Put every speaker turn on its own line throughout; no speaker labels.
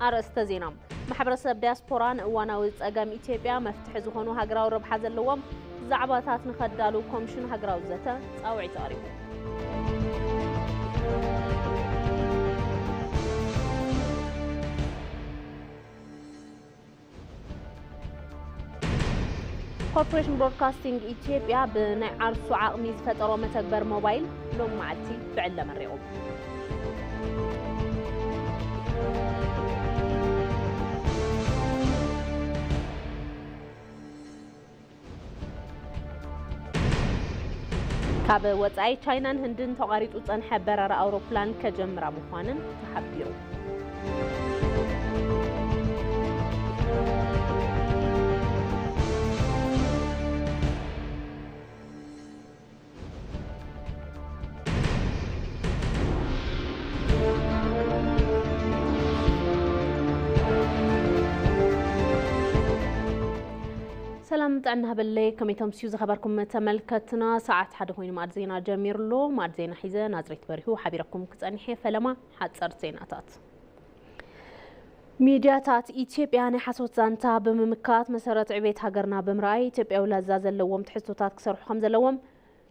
أرسط زينام محبرسب دياسبوران وانا وزاقام إثيوبيا مفتح زخونو هاقراو ربح زلوام زعباتات نخدالو كومشن هاقراو زتا أوعي تقريبو Corporation Broadcasting Ethiopia بناء عرسو عقميز فترو متكبر موبايل لوم معلتي بعلم الرئوب كاب وصاي تشاينان هندن تقاريطو صنح برر اوروبلان كجمرا مخانن تحبيرو سلام تعنا بالله كميتم سيوز خبركم تملكتنا ساعات حد خوين مع زينا جميرلو مع زينا حيزة نازريت بريو حبيركم كتانحي فلما حتصر زيناتات ميدياتات إثيوبيا حسوت زانتا بممكات مسارات عبيت هاجرنا بمراي إثيوبيا ولا زازل لوم تحسوتات كسر خمسة لوم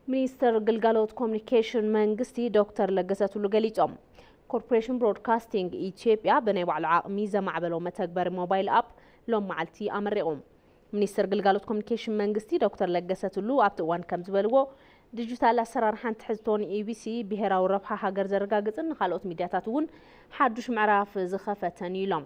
مينستر جلجالوت كوميونيكيشن منغستي دكتور لجسات ولجليتهم كوربوريشن برودكاستينج إثيوبيا بنيو على ميزة مع بلوم تكبر موبايل أب لوم معلتي أمرهم منستر جلجالوت كوميونيكيشن منغستي دكتور لجساتلو ابتوان كم زبلو ديجيتال اسرار حنت حزتون اي بي سي بهراو ربحه هاجر زرغاغصن خالوت ميدياتات ون حدش معراف زخفتن يلوم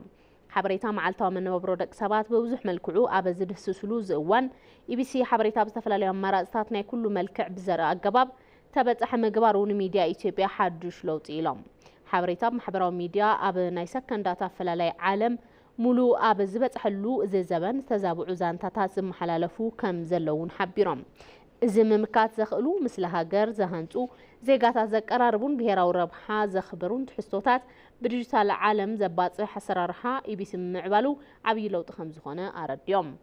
حبريتا معلتاو من برودكت سبات بوزح ملكعو ابز دسسلو زوان اي بي سي حبريتا بستفلالي امراصات ناي كل ملكع بزر اغباب تبصح مغبارون ميديا اثيوبيا حدش لوط يلوم حبريتا محبراو ميديا اب ناي سكن داتا فلالي عالم ملو أبز بتحلو زي زبن تزابع زانتات زم حلالفو كم زلون حبيرم زم مكات زخلو مثل هاجر زهانتو زي قاتا زقراربون بهراو ربحا زخبرون تحسوتات بديجيتال عالم زباط حسرارها يبيسم معبالو عبي لو تخمز خونه أرديوم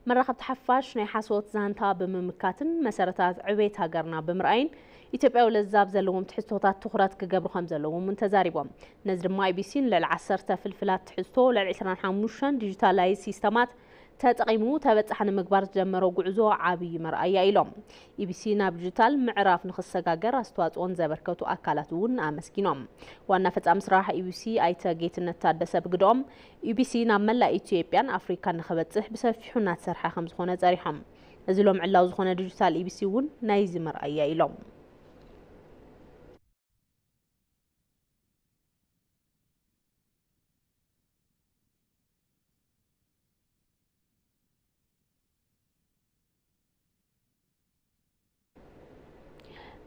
مرخب تحفاش ناي حاسوت زانتا بممكاتن مسارتات عبيت هاجرنا بمرأين إثيوبيا ولزاب زلوم تحسوتات تخرات كقبل خمسة لوم منتزاربهم نزل ما يبيسين للعسرة فلفلات تحسو للعشرين حاموشان ديجيتالايز سيستمات تتقيمو تبتحن مقبار جمرو قعزو عابي مرأي إلهم يبيسينا بديجيتال معراف نخص قاقر استوات اون زبركوتو أكالاتون آمسكينهم وانا فتام صراحة يبيسي ايتا جيت النتادة بقدوم يبيسينا ملا إثيوبيان أفريكا نخبتح بسفحونات سرحة خمس خونة زاريحهم نزلهم علاوز خونة ديجيتال يبيسيون نايزي مرأي إلهم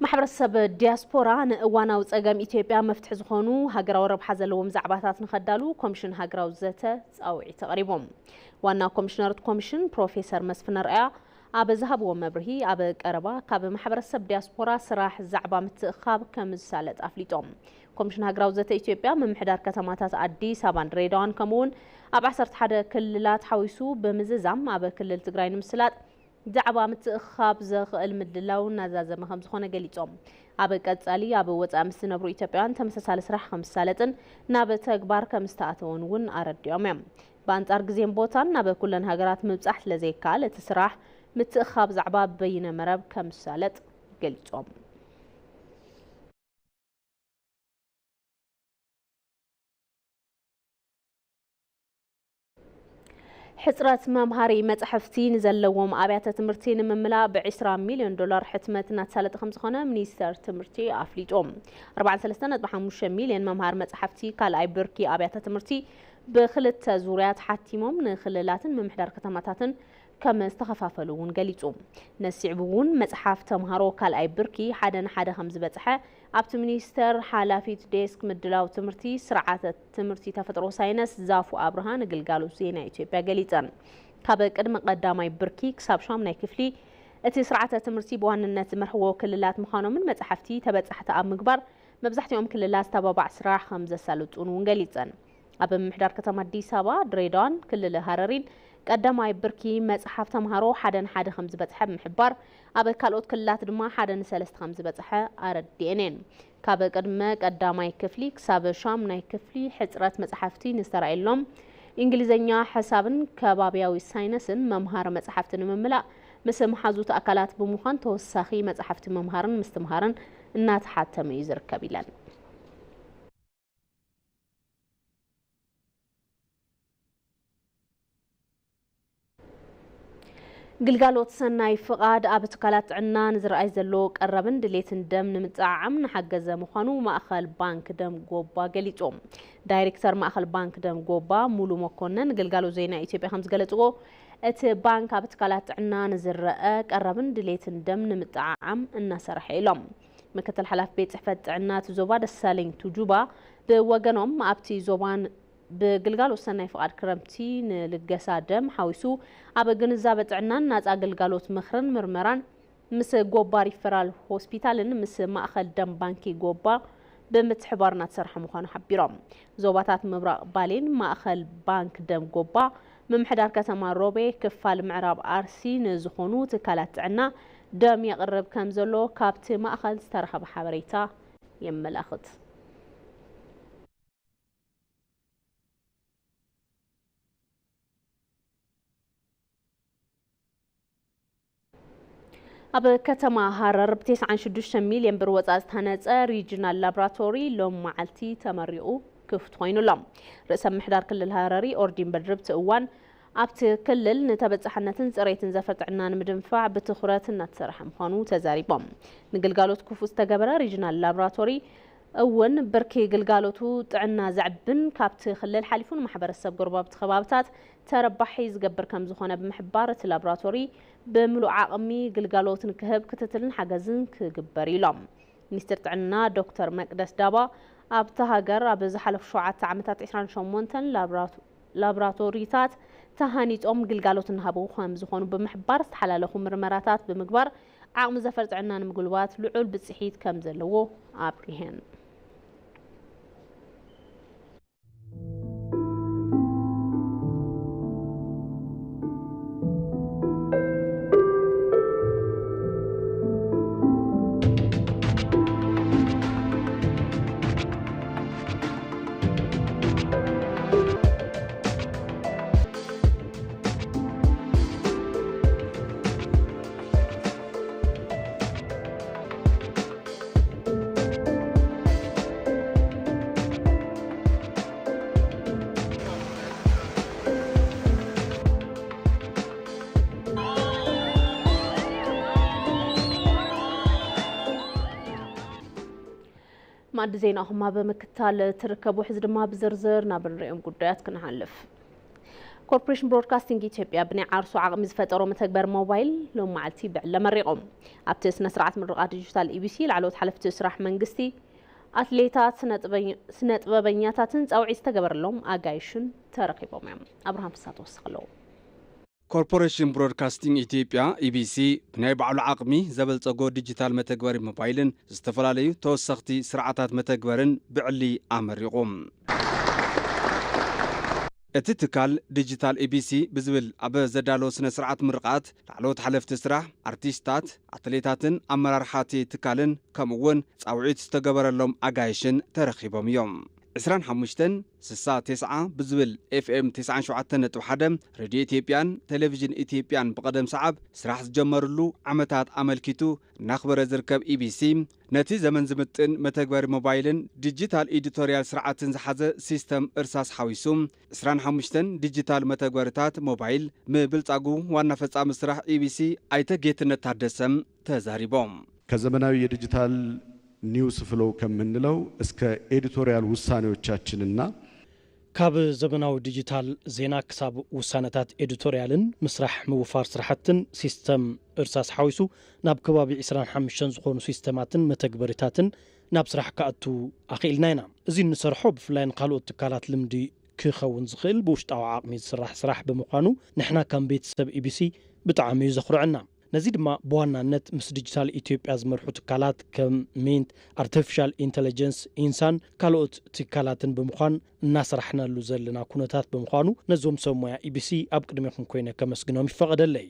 محبرسب دياسبورا نوانا وصقام إثيوبيا مفتح زخونو هاجراو ربح زلوم زعباتات نخدالو كوميشن هاجراو زتا صاوعي تقريبهم وانا كوميشنرت كوميشن بروفيسور مسفن رأي اب ذهبوا مبرهي اب قربا كاب محبرسب دياسبورا سراح زعبا متخاب كمزالت افليتهم كوميشن هاجراو زتا إثيوبيا من محدار كتماتات أديس أبان ريدوان كمون اب 11 كللات حويسو بمززام اب كلل تግራይ ንምስላጥ زعبا متخاب زخ المدلاو نازازم خمس خونه قليتهم اب قصالي اب وصا مسنبرو ኢትዮጵያን ተመሳሳለ ስራሕ ከምሳለጥን ናብ ተግባር ከምስተአተውን ውን አረድዮም በአንጻር ጊዜም ቦታን ናብ ኩለን ሀገራት ምብጻሕ ለዘይካል ተስራሕ ምትخاب زعبا በይነ መረብ ከምሳለጥ ገልጾም حصرات ممهاري متحفتين زلوم ابيات تمرتين مملا ب20 مليون دولار حتمت ناتسالت 5 خونه منيستر تمرتي افليطوم 43.5 مليون ممهار متحفتي كالاي بركي ابيات تمرتي بخلت زوريات حتيمم نخللاتن ممحدار كتماتاتن كما استخفافلون قليتهم نسعبون متحف تمهارو كالاي بركي حدن حدا خمس بصحه ابت منيستر حلافيت ديسك مدلاو تمرتي سرعه تمرتي تفطرو ساينس زافو ابرهان قلقالو زينا اثيوبيا قليتن كاب قدم قداماي بركي كساب شام ناي كفلي اتي سرعه تمرتي بوانነት مرحو كللات مخانو من متحفتي تبصحت اب مغبر مبزحتيهم كللات تبابع سراح خمسه سالطون ونقليتن اب محدار كتما اديس ابا دريدان كلل هررين ቀዳማይ ብርኪ መጽሓፍ ተምሃሮ ሓደን ሓደ ከም ዝበጽሐ ምሕባር ኣብ ካልኦት ክልላት ድማ ሓደን ሰለስተ ከም ዝበጽሐ ኣረዲአነን ካብ ቅድመ ቀዳማይ ክፍሊ ክሳብ ሻምናይ ክፍሊ ሕጽረት መጽሓፍቲ ንስተራኤሎም እንግሊዝኛ ሓሳብን ከባቢያዊ ሳይንስን መምሃር መጽሓፍትን ምምላእ ምስ መሓዙት ኣካላት ብምዃን ተወሳኺ መጽሓፍቲ መምሃርን ምስትምሃርን እናተሓተመ ይዝርከብ ኢለን ግልጋሎት ሰናይ ፍቃድ ኣብ ትካላት ጥዕና ንዝረኣይ ዘሎ ቀረብን ድሌትን ደም ንምጥዓም ንሓገዘ ምዃኑ ማእኸል ባንክ ደም ጎባ ገሊጾም ዳይሬክተር ማእኸል ባንክ ደም ጎባ ሙሉ መኮነን ግልጋሎት ዜና ኢትዮጵያ ከም ዝገለጽዎ እቲ ባንክ ኣብ ትካላት ጥዕና ንዝረአ ቀረብን ድሌትን ደም ንምጥዓም እናሰርሐ ኢሎም ምክትል ሓላፊ ቤት ጽሕፈት ጥዕና ዞባ ደሳለኝ ቱጁባ ብወገኖም ኣብቲ ዞባን بجلجالو سنة فقط كرمتي نلجسا دم حويسو أب جنزاب تعنا ناس جلجالوت مخرن مرمران مس جوبا ريفرال هوسبيتالن مس ما أخذ دم بانكي جوبا بمتحبارنا تصرح مخانو حبيرام زوباتات مبرق بالين ما أخذ بانك دم جوبا ممحدار كتما روبي كفال معراب أرسي نزخونو تكالات عنا دم يقرب كمزلو كابت ما أخذ استرخب حبريتا يمل أخذ أب كتما هرر بتيس عن شدوش مليون بروزاز تنازع ريجنال لابراتوري لوم معلتي تمريو كفت وينو لام رئيس محدار كل الهرري أوردين بدربت أوان أبت كلل نتابع حنتن زريتن زفرت عنان مدنفع بتخرات نتصرح مخانو تزاري بام نقل قالوت كفوس تجبرة ريجنال لابراتوري أول بركي قلقالوتو تعنا زعبن كابت خلال حليفون محبر السب قرباب تخبابتات تربحي زقبر كم زخونة بمحبارة اللابراتوري بملو عقمي قلقالوت نكهب كتتلن حجزن كجبري لام نستر تعنا دكتور مقدس دابا أبتهاجر أبزحلف شعات عمتات 20 شمونتن لابراتوريتات تهانيت قلقالوت نهبو خام زخونة بمحبار استحلالهم مرمراتات بمقبر عقم زفرت عنا نمقلوات لعول بتصحيت كم زلوه عبريهن ماد زين أهما بمكتال تركبوا حزب ما بزرزر نابن رئيم قدرات كنحلف كوربوريشن برودكاستينج إثيوبيا بني عرسو عقم زفترو متكبر موبايل لو معلتي بعلم الرقم أبتسنا سرعة من رقات ديجيتال إي بي سي العلوت حلف تسرح منقستي أثليتات سنت ببنياتات أو عيس تكبر لهم أجايشن ترقبوا معهم أبراهام فسات وصلوا
كوربوريشن برودكاستينج إثيوبيا إي بي سي بناي بعلو عقمي زبل تقو ديجيتال متكبر موبايلن استفلاليو توسختي سرعات متكبرن بعلي أمرقم اتتكال ديجيتال اي بي سي بزبل اب زدالو سنه سرعه مرقات تعلوت حلفت سراح ارتيستات اتليتاتن امرارحاتي تكالن كمون صاوعيت استغبرلهم اغايشن ترخيبهم يوم 25 سسا 9 بزبل اف ام 97.1 راديو اثيوبيان تلفزيون اثيوبيان بقدم صعب سراح جمرلو عمتات عملكيتو نخبر زركب اي بي سي نتي زمن زمتن متغبر موبايلن ديجيتال اديتوريال سرعتن زحازه سيستم ارساس حويسوم 25 ديجيتال متغبرتات موبايل مبلصاغو وانا فصام سراح اي بي سي ايته ጌትነት ታደሰም ተዛሪቦም
ከዘመናዊ የዲጂታል ኒውስ ፍሎው ከምንለው እስከ ኤዲቶሪያል ውሳኔዎቻችንና
ካብ ዘመናዊ ዲጂታል ዜና ክሳብ ውሳነታት ኤዲቶሪያልን ምስራሕ ምውፋር ስራሕትን ሲስተም እርሳስ ሓዊሱ ናብ ከባቢ 25 ዝኾኑ ሲስተማትን መተግበሪታትን ናብ ስራሕ ካኣቱ ኣኺልና ኢና እዚ ንሰርሖ ብፍላይ ካልኦት ትካላት ልምዲ ክኸውን ዝኽእል ብውሽጣዊ ዓቕሚ ዝስራሕ ስራሕ ብምዃኑ ንሕና ከም ቤተሰብ ኢቢሲ ብጣዕሚ ዘኽርዐና ነዚ ድማ በዋናነት ምስ ዲጂታል ኢትዮጵያ ዝመርሑ ትካላት ከም ሜንት አርቲፊሻል ኢንተለጀንስ ኢንሳን ካልኦት ትካላትን ብምዃን እናሰራሕናሉ ዘለና ኩነታት ብምዃኑ ነዞም ሰብ ሞያ ኢቢሲ ኣብ ቅድሚኹም ኮይነ ከመስግኖም ይፈቀደለይ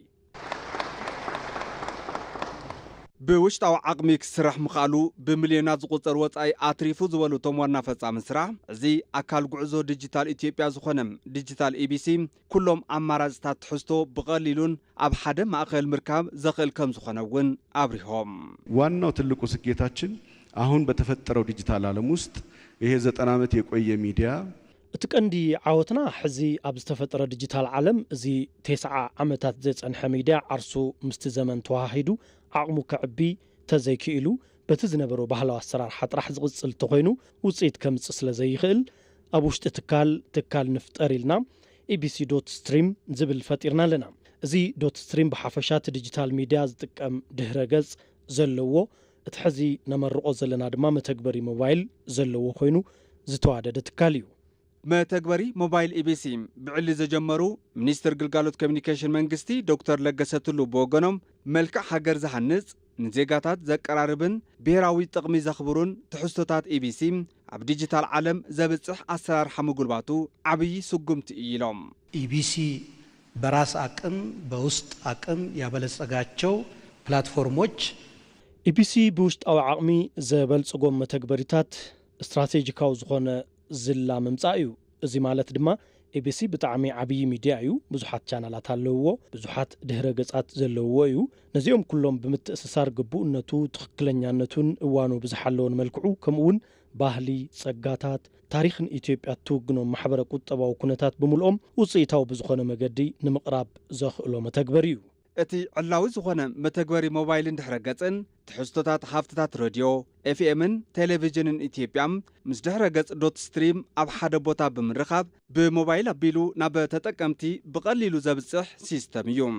ብውሽጣዊ ዓቕሚ ክስራሕ ምኻሉ ብሚልዮናት ዝቁፀር ወጻኢ ኣትሪፉ ዝበሉ ቶም ዋና ፈጻሚ ስራሕ እዚ ኣካል ጉዕዞ ዲጂታል ኢትዮጵያ ዝኾነ ዲጂታል ኢቢሲ ኩሎም ኣማራጭታት ትሕዝቶ ብቐሊሉን ኣብ ሓደ ማእኸል ምርካብ ዘኽእል ከም ዝኾነ እውን አብሪሆም
ዋናው ትልቁ ስኬታችን አሁን በተፈጠረው ዲጂታል ዓለም ውስጥ ይሄ 90 ዓመት የቆየ ሚዲያ
እቲ ቀንዲ ዓወትና ሕዚ ኣብ ዝተፈጠረ ዲጂታል ዓለም እዚ 9 ዓመታት ዘጸንሐ ሚድያ ዓርሱ ምስቲ ዘመን ተዋሂዱ ዓቕሙ ከዕቢ ተዘይክኢሉ በቲ ዝነበሮ ባህላዊ ኣሰራርሓ ጥራሕ ዝቕጽል ተኾይኑ ውጽኢት ከምጽእ ስለ ዘይኽእል ኣብ ውሽጢ ትካል ንፍጠር ኢልና abc.stream ዝብል ፈጢርና ኣለና እዚ .stream ብሓፈሻ ዲጂታል ሚድያ ዝጥቀም ድህረ ገጽ ዘለዎ እቲ ሕዚ ነመርቆ ዘለና ድማ መተግበሪ ሞባይል ዘለዎ ኮይኑ ዝተዋደደ ትካል እዩ
መተግበሪ ሞባይል ኢቢሲ ብዕሊ ዘጀመሩ ሚኒስትር ግልጋሎት ኮሚኒኬሽን መንግስቲ ዶክተር ለገሰ ቱሉ በወገኖም መልክዕ ሃገር ዝሃንጽ ንዜጋታት ዘቀራርብን ብሔራዊ ጥቕሚ ዘኽብሩን ትሕዝቶታት ኢቢሲ ኣብ ዲጂታል ዓለም ዘብጽሕ ኣሰራርሓ ምጉልባቱ ዓብዪ ስጉምቲ ኢሎም
ኢቢሲ በራስ አቅም በውስጥ አቅም ያበለጸጋቸው ፕላትፎርሞች
ኢቢሲ ብውሽጣዊ ዓቕሚ ዘበልጽጎም መተግበሪታት ስትራቴጂካዊ ዝኾነ ዝላ መምጻእ እዩ እዚ ማለት ድማ ኤቢሲ ብጣዕሚ ዓብዪ ሚድያ እዩ ብዙሓት ቻናላት ኣለውዎ ብዙሓት ድህረ ገጻት ዘለውዎ እዩ ነዚኦም ኩሎም ብምትእስሳር ግቡእነቱ ትኽክለኛነቱን እዋኑ ብዝሓለውን መልክዑ ከምኡውን ባህሊ ጸጋታት ታሪኽን ኢትዮጵያ ትውግኖም ማሕበረ ቁጠባዊ ኩነታት ብምልኦም ውጽኢታዊ ብዝኾነ መገዲ ንምቕራብ ዘኽእሎ መተግበሪ እዩ
እቲ ዕላዊ ዝኾነ መተግበሪ ሞባይልን ድሕረ ገጽን ትሕዝቶታት ሃፍትታት ሬድዮ ኤፍኤምን ቴሌቪዥንን ኢትዮጵያ ምስ ድሕረ ገጽ .stream ኣብ ሓደ ቦታ ብምርኻብ ብሞባይል ኣቢሉ ናብ ተጠቀምቲ ብቐሊሉ ዘብጽሕ ሲስተም እዩ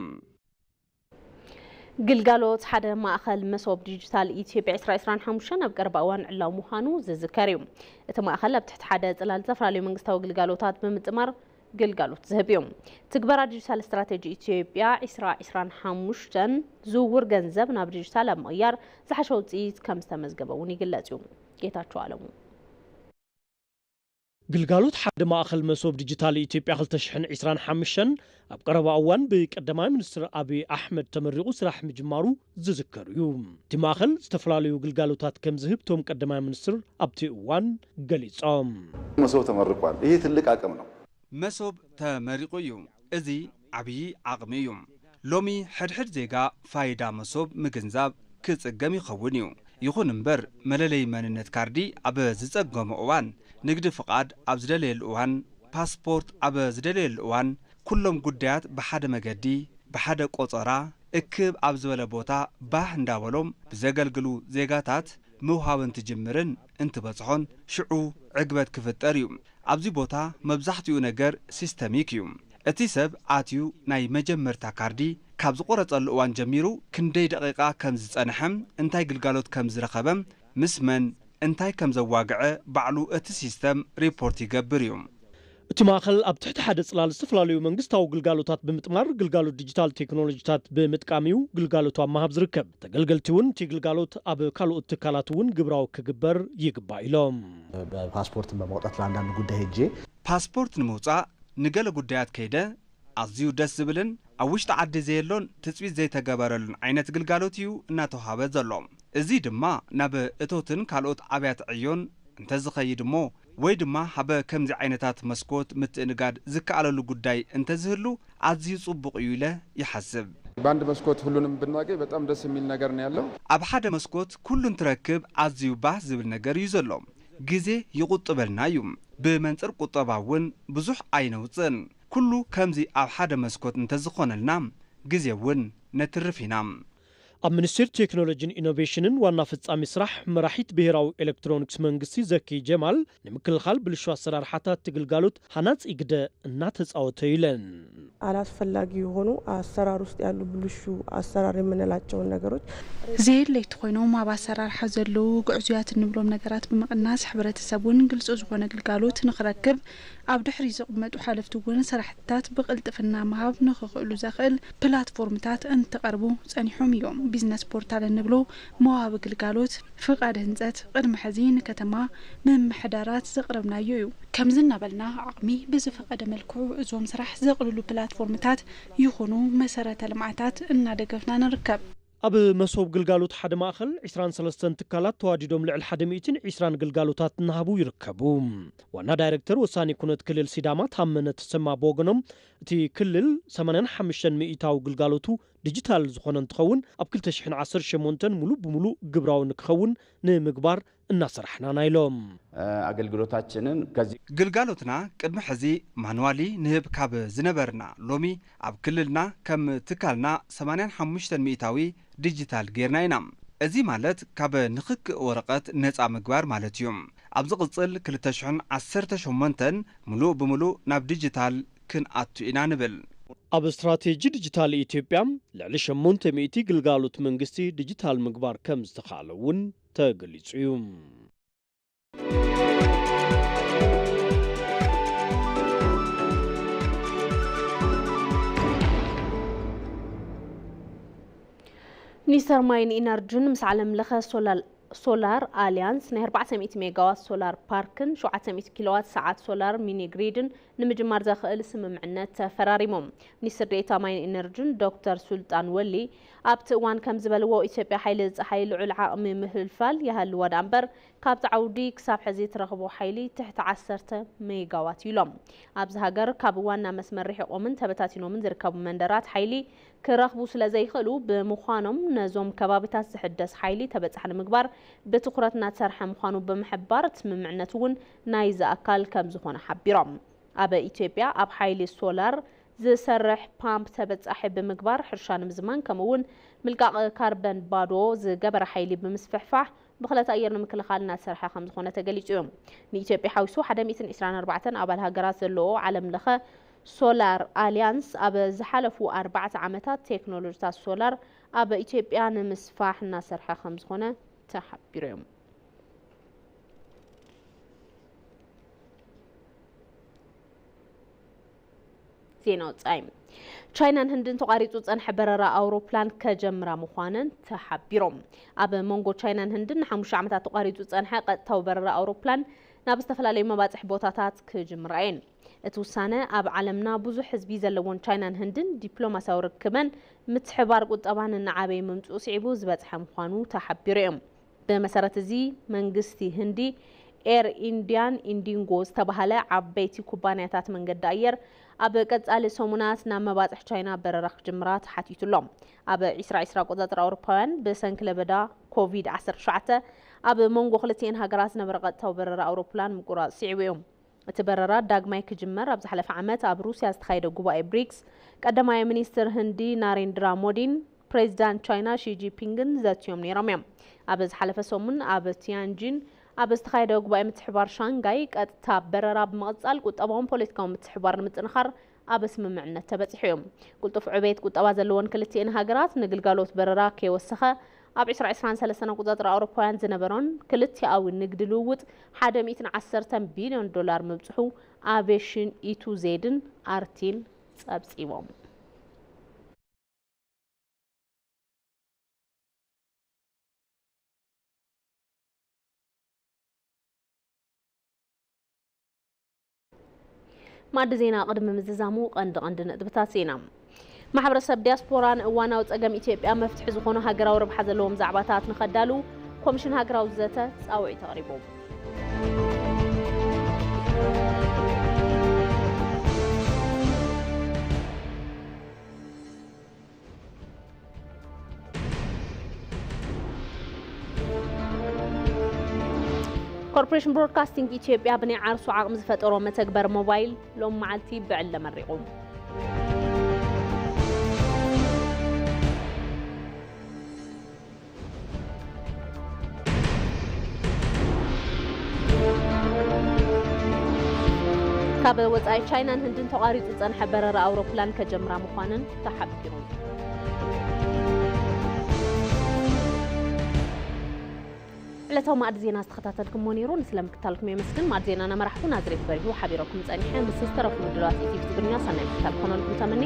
ግልጋሎት ሓደ ማእኸል መሶብ ዲጂታል ኢትዮጵያ 2025 ኣብ ቀረባ እዋን ዕላው ምዃኑ ዝዝከር እዩ እቲ ማእኸል ኣብ ትሕቲ ሓደ ጽላል ዝተፈላለዩ መንግስታዊ ግልጋሎታት ብምጥማር ግልጋሎት ዝህብ እዩ ትግበራ ዲጂታል ስትራቴጂ ኢትዮጵያ 2025 ዝውውር ገንዘብ ናብ ዲጂታል ኣብ ምቕያር ዝሓሸ ውፅኢት ከም ዝተመዝገበ እውን ይግለጽ እዩ ጌታቸው ኣለሙ
ግልጋሎት ሓደ ማእኸል መሶብ ዲጂታል ኢትዮጵያ 2025 ኣብ ቀረባ እዋን ብቀዳማይ ሚኒስትር አብይ አሕመድ ተመሪቑ ስራሕ ምጅማሩ ዝዝከር እዩ እቲ ማእኸል ዝተፈላለዩ ግልጋሎታት ከም ዝህብ ቶም ቀዳማይ ሚኒስትር ኣብቲ እዋን ገሊጾም
መሶብ ተመርቋል ይሄ ትልቅ አቅም ነው
መሶብ ተመሪቑ እዩ እዚ ዓብዪ ዓቕሚ እዩ ሎሚ ሕድሕድ ዜጋ ፋይዳ መሶብ ምግንዛብ ክጽገም ይኸውን እዩ ይኹን እምበር መለለይ መንነት ካርዲ ኣብ ዝጸገሞ እዋን ንግዲ ፍቓድ ኣብ ዝደለየሉ እዋን ፓስፖርት ኣብ ዝደለየሉ እዋን ኩሎም ጉዳያት ብሓደ መገዲ ብሓደ ቆጸራ እክብ ኣብ ዝበለ ቦታ ባህ እንዳበሎም ብዘገልግሉ ዜጋታት ምውሃብን ትጅምርን እንትበጽሖን ሽዑ ዕግበት ክፍጠር እዩ ኣብዚ ቦታ መብዛሕትኡ ነገር ሲስተሚክ እዩ እቲ ሰብ ኣትዩ ናይ መጀመርታ ካርዲ ካብ ዝቆረጸሉ እዋን ጀሚሩ ክንደይ ደቂቓ ከም ዝጸንሐም እንታይ ግልጋሎት ከም ዝረኸበም ምስ መን እንታይ ከም ዘዋግዐ ባዕሉ እቲ ሲስተም ሪፖርት ይገብር እዩ
እቲ ማእኸል ኣብ ትሕቲ ሓደ ጽላል ዝተፈላለዩ መንግስታዊ ግልጋሎታት ብምጥማር ግልጋሎት ዲጂታል ቴክኖሎጂታት ብምጥቃም እዩ ግልጋሎት ኣብ ምሃብ ዝርከብ ተገልገልቲ እውን እቲ ግልጋሎት ኣብ ካልኦት ትካላት እውን ግብራዊ ክግበር ይግባእ ኢሎም
ፓስፖርት በመውጣት ለአንዳንድ ጉዳይ ሄጄ
ፓስፖርት ንምውጻእ ንገለ ጉዳያት ከይደ ኣዝዩ ደስ ዝብልን ኣብ ውሽጢ ዓዲ ዘየሎን ትጽቢት ዘይተገበረሉን ዓይነት ግልጋሎት እዩ እናተውሃበ ዘሎ እዚ ድማ ናብ እቶትን ካልኦት ኣብያተ ዕዮን እንተዝኸይድ እሞ ወይ ድማ ሃበ ከምዚ ዓይነታት መስኮት ምትእንጋድ ዝከኣለሉ ጉዳይ እንተዝህሉ ኣዝዩ ጽቡቕ እዩ ኢለ ይሓስብ
በአንድ መስኮት ሁሉንም ብናገኝ በጣም ደስ የሚል ነገር ነው ያለው
ኣብ ሓደ መስኮት ኩሉን ትረክብ ኣዝዩ ባህ ዝብል ነገር እዩ ዘሎ ግዜ ይቁጥበልና እዩ ብመንጽር ቁጠባ እውን ብዙሕ ኣይነውፅን ኩሉ ከምዚ ኣብ ሓደ መስኮት እንተዝኾነልና ግዜ እውን ነትርፍ ኢና
ኣብ ሚኒስትሪ ቴክኖሎጂን ኢኖቬሽንን ዋና ፍጻሚ ስራሕ መራሒት ብሔራዊ ኤሌክትሮኒክስ መንግስቲ ዘኪ ጀማል ንምክልኻል ብልሹ አሰራርሓታት ትግልጋሎት ሐናጽ ይግደ እናተጻወተ ይለን
አላስፈላጊ የሆኑ አሰራር ውስጥ ያሉ ብልሹ አሰራር የምንላቸውን ነገሮች
ዘይለይት ኮይኖም ኣብ አሰራርሓ ዘለው ጉዕዙያት እንብሎም ነገራት ብምቕናስ ሕብረተሰቡን ግልጽ ዝኾነ ግልጋሎት ንኽረክብ ኣብ ድሕሪ ዝቕመጡ ሓለፍቲ እውን ስራሕትታት ብቕልጥፍና ምሃብ ንኽኽእሉ ዘኽእል ፕላትፎርምታት እንትቐርቡ ጸኒሖም እዮም። ቢዝነስ ፖርታል እንብሎ መዋብ ግልጋሎት ፍቃድ ህንፀት ቅድሚ ሕዚ ንከተማ ምምሕዳራት ዘቕረብናዮ እዩ። ከምዚ እናበልና ዓቕሚ ብዝፈቐደ መልክዑ እዞም ስራሕ ዘቕልሉ ፕላትፎርምታት ይኹኑ መሰረተ ልምዓታት እናደገፍና ንርከብ።
ኣብ መሶብ ግልጋሎት ሓደ ማእኸል 23 ትካላት ተዋዲዶም ልዕሊ 120 ግልጋሎታት እናሃቡ ይርከቡ። ዋና ዳይሬክተር ወሳኒ ኩነት ክልል ሲዳማ ታመነ ተሰማ በወገኖም እቲ ክልል 85 ሚእታዊ ግልጋሎቱ ዲጂታል ዝኾነ እንትኸውን ኣብ 2018 ሙሉ ብሙሉ ግብራዊ ንክኸውን ንምግባር እናሰርሕና ኢሎም
አገልግሎታችንን ከዚህ
ግልጋሎትና ቅድሚ ሕዚ ማኑዋሊ ንህብ ካብ ዝነበርና ሎሚ ኣብ ክልልና ከም ትካልና 85 ሚእታዊ ዲጂታል ጌርና ኢና። እዚ ማለት ካብ ንኽክእ ወረቐት ነፃ ምግባር ማለት እዩ። ኣብ ዝቕፅል 2018 ሙሉእ ብሙሉእ ናብ ዲጂታል ክንኣቱ ኢና ንብል።
ኣብ ስትራቴጂ ዲጂታል ኢትዮጵያ ልዕሊ 800 ግልጋሎት መንግስቲ ዲጂታል ምግባር ከም ዝተኻለ እውን ተገሊጹ እዩ።
ሚኒስተር ማይን ኢነርጂን ምስ ዓለም ለኸ ሶላር አሊያንስ ናይ 400 ሜጋዋት ሶላር ፓርክን 700 ኪሎዋት ሰዓት ሶላር ሚኒ ግሪድን ንምጅማር ዘኽእል ስምምዕነት ተፈራሪሞም። ሚኒስትር ዴኤታ ማይን ኢነርጂን ዶክተር ሱልጣን ወሊ ኣብቲ እዋን ከም ዝበልዎ ኢትዮጵያ ሓይሊ ፀሓይ ልዑል ዓቕሚ ምህልፋል ይሃልዋ ዳእምበር ካብቲ ዓውዲ ክሳብ ሕዚ ትረኽቦ ሓይሊ ትሕቲ 10 ሜጋዋት ኢሎም። ኣብዚ ሃገር ካብ ዋና መስመር ርሒቆምን ተበታቲኖምን ዝርከቡ መንደራት ሓይሊ ክረኽቡ ስለዘይኽእሉ ብምዃኖም ነዞም ከባቢታት ዝሕደስ ሓይሊ ተበጻሒ ንምግባር ብትኩረት እናተሰርሐ ምዃኑ ብምሕባር ስምምዕነት እውን ናይዚ ኣካል ከም ዝኾነ ሓቢሮም። ኣብ ኢትዮጵያ ኣብ ሓይሊ ሶላር ዝሰርሕ ፓምፕ ተበጻሒ ብምግባር ሕርሻ ንምዝማን ከምኡውን ምልቃቕ ካርበን ባዶ ዝገበረ ሓይሊ ብምስፍሕፋሕ ብኽለት ኣየር ንምክልኻል እናተሰርሐ ከም ዝኾነ ተገሊጹ እዩ። ንኢትዮጵያ ሓዊሱ 124 ኣባል ሃገራት ዘለዎ ዓለም ለኸ ሶላር አሊያንስ ኣብ ዝሓለፉ 4 ዓመታት ቴክኖሎጂታት ሶላር ኣብ ኢትዮጵያ ንምስፋሕ እናሰርሐ ከም ዝኾነ ተሓቢሩ እዩ። ዜና ወጻኢ ቻይናን ህንድን ተቋሪጹ ጸንሐ በረራ አውሮፕላን ከጀምራ ምዃነን ተሓቢሮም። ኣብ መንጎ ቻይናን ህንድን ን5 ዓመታት ተቋሪጹ ጸንሐ ቀጥታዊ በረራ አውሮፕላን ናብ ዝተፈላለዩ መባጽሒ ቦታታት ክጅምራ እየን። እቲ ውሳነ ኣብ ዓለምና ብዙሕ ህዝቢ ዘለዎን ቻይናን ህንድን ዲፕሎማሲያዊ ርክበን ምትሕባር ቁጠባን እናዓበየ ምምጽኡ ስዒቡ ዝበጽሐ ምዃኑ ተሓቢሩ እዮም። ብመሰረት እዚ መንግስቲ ህንዲ ኤር ኢንዲያን ኢንዲንጎ ዝተባሃለ ዓበይቲ ኩባንያታት መንገዲ ኣየር ኣብ ቀጻሊ ሰሙናት ናብ መባጽሒ ቻይና በረራ ክጅምራ ተሓቲቱሎም። ኣብ 2020 ቆጻጽር ኣውሮፓውያን ብሰንኪ ለበዳ ኮቪድ-19 ኣብ መንጎ ክልቲአን ሃገራት ዝነበረ ቀጥታዊ በረራ አውሮፕላን ምቁራጽ ስዒቡ እዮም። እቲ በረራ ዳግማይ ክጅመር ኣብ ዝሓለፈ ዓመት ኣብ ሩስያ ዝተኻየደ ጉባኤ ብሪክስ ቀዳማይ ሚኒስትር ህንዲ ናሬንድራ ሞዲን ፕሬዚዳንት ቻይና ሺ ጂንፒንግን ዘትዮም ነይሮም እዮም። ኣብ ዝሓለፈ ሰሙን ኣብ ቲያንጂን ኣብ ዝተኻየደ ጉባኤ ምትሕባር ሻንጋይ ቀጥታ በረራ ብምቕጻል ቁጠባውን ፖለቲካውን ምትሕባር ንምጥንኻር ኣብ ስምምዕነት ተበፂሑ እዮም። ቁልጡፍ ዕብየት ቁጠባ ዘለዎን ክልቲአን ሃገራት ንግልጋሎት በረራ ከይወሰኸ ኣብ 2023 ቆጻጽር ኣውሮፓውያን ዝነበሮን ክልቲኣዊ ንግዲ ልውውጥ $110 ቢልዮን ምብጽሑ ኣቪዬሽን ኢቱዜድን ኣርቲን ጸብጺቦም። ማዕድ ዜና ቅድሚ ምዝዛሙ ቀንዲ ነጥብታት ዜና ማሕበረሰብ ዲያስፖራን እዋናዊ ጸገም ኢትዮጵያ መፍትሒ ዝኾኑ ሃገራዊ ረብሓ ዘለዎም ዛዕባታት ንኸዳሉ ኮሚሽን ሃገራዊ ዘተ ጻውዒት ተቕሪቡ። ኮርፖሬሽን ብሮድካስቲንግ ኢትዮጵያ ብናይ ዓርሱ ዓቕሚ ዝፈጠሮ መተግበር ሞባይል ሎም መዓልቲ ብዕለ መሪቑ። ካብ ወጻኢ ቻይናን ህንድን ተቋሪጹ ጸንሐ በረራ አውሮፕላን ከጀምራ ምዃነን ተሓቢሩ። ዕለታዊ ማዕድ ዜና ዝተኸታተልኩም ሞኒሩ ንስለም ክታልኩም የመስግን ማዕድ ዜናና መራሕቱ ናዝሬት በሪሁ ሓቢረኩም ፀኒሐ ምስ ዝተረፉ ምድባት ኢቲቪ ትግርኛ ሰናይ ክታል ኮነልኩም ተመኒ